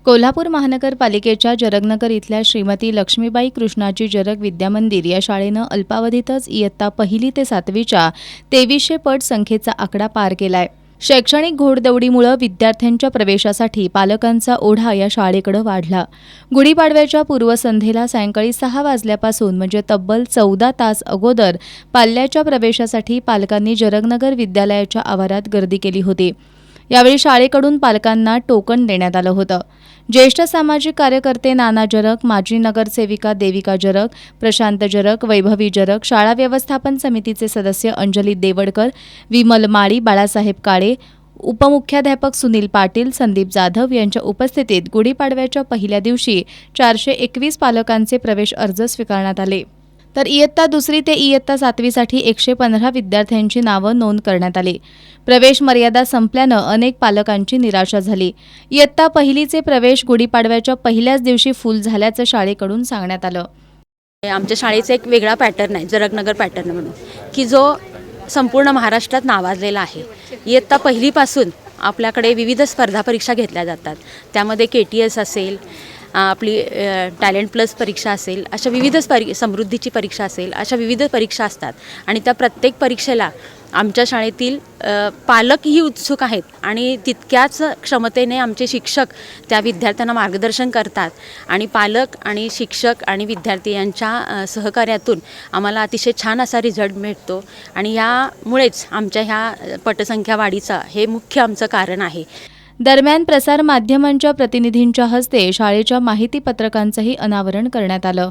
कोल्हापूर महानगरपालिकेच्या जरगनगर इथल्या श्रीमती लक्ष्मीबाई कृष्णाजी जरग विद्यामंदिर या शाळेनं अल्पावधीतच इयत्ता 1ली ते 7वीच्या 2300 पट संख्येचा आकडा पार केलाय. शैक्षणिक घोडदौडीमुळे विद्यार्थ्यांच्या प्रवेशासाठी पालकांचा ओढा या शाळेकडे वाढला. गुढीपाडव्याच्या पूर्वसंध्येला सायंकाळी 6 वाजल्यापासून म्हणजे तब्बल 14 तास अगोदर पाल्याच्या प्रवेशासाठी पालकांनी जरगनगर विद्यालयाच्या आवारात गर्दी केली होती. यावेळी शाळेकडून पालकांना टोकन देण्यात आलं होतं. ज्येष्ठ सामाजिक कार्यकर्ते नाना जरग, माजी नगरसेविका देविका जरग, प्रशांत जरग, वैभवी जरग, शाळा व्यवस्थापन समितीचे सदस्य अंजली देवडकर, विमल माळी, बाळासाहेब काळे, उपमुख्याध्यापक सुनील पाटील, संदीप जाधव यांच्या उपस्थितीत गुढीपाडव्याच्या पहिल्या दिवशी 421 पालकांचे प्रवेश अर्ज स्वीकारण्यात आले. तर इयत्ता 2री ते इयत्ता 7वीसाठी 115 विद्यार्थ्यांची नावं नोंद करण्यात आली. प्रवेश मर्यादा संपल्यानं अनेक पालकांची निराशा झाली. इयत्ता 1लीचे प्रवेश गुढीपाडव्याच्या पहिल्याच दिवशी फुल झाल्याचं शाळेकडून सांगण्यात आलं. आमच्या शाळेचा एक वेगळा पॅटर्न आहे, जरगनगर पॅटर्न म्हणून, की जो संपूर्ण महाराष्ट्रात नावाजलेला आहे. इयत्ता 1लीपासून आपल्याकडे विविध स्पर्धा परीक्षा घेतल्या जातात. त्यामध्ये KTS असेल, आपली टॅलेंट प्लस परीक्षा असेल, अशा विविध समृद्धीची परीक्षा असेल, अशा विविध परीक्षा असतात. आणि त्या प्रत्येक परीक्षेला आमच्या शाळेतील पालकही उत्सुक आहेत आणि तितक्याच क्षमतेने आमचे शिक्षक त्या विद्यार्थ्यांना मार्गदर्शन करतात. आणि पालक आणि शिक्षक आणि विद्यार्थी यांच्या सहकार्यातून आम्हाला अतिशय छान असा रिझल्ट मिळतो. आणि यामुळेच आमच्या ह्या पटसंख्या वाढीचं हे मुख्य आमचं कारण आहे. दरम्यान प्रसार माध्यमांच्या प्रतिनिधींच्या हस्ते शाळेच्या माहिती पत्रकांचंही अनावरण करण्यात आलं.